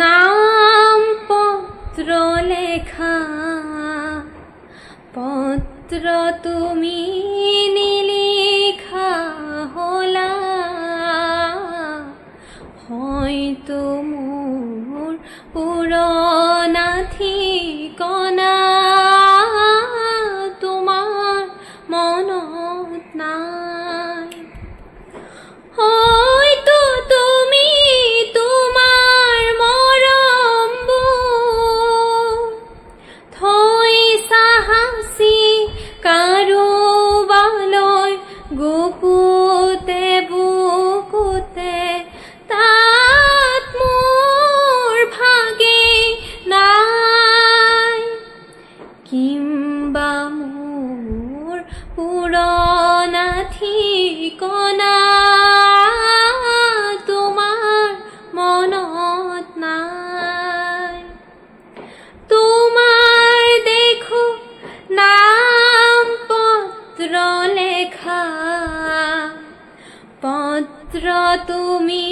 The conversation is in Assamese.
নাম পত্ৰ লেখা পত্ৰ তুমি নিলিখা হলা হয়তো মোৰ পুৰনা ঠিকনা তোমাৰ মনত নাই। হয়তো তুমি তোমাৰ মৰম থৈ সাহসী কাৰোবালৈ গোপোতে বুকুতে তাত মোৰ ভাগে নাই। কিম্বা মোৰ পুৰণা ঠিকনা তোমাৰ মনত নাই। তোমাৰ দেখো নাম পত্ৰ লেখা পত্ৰ তুমি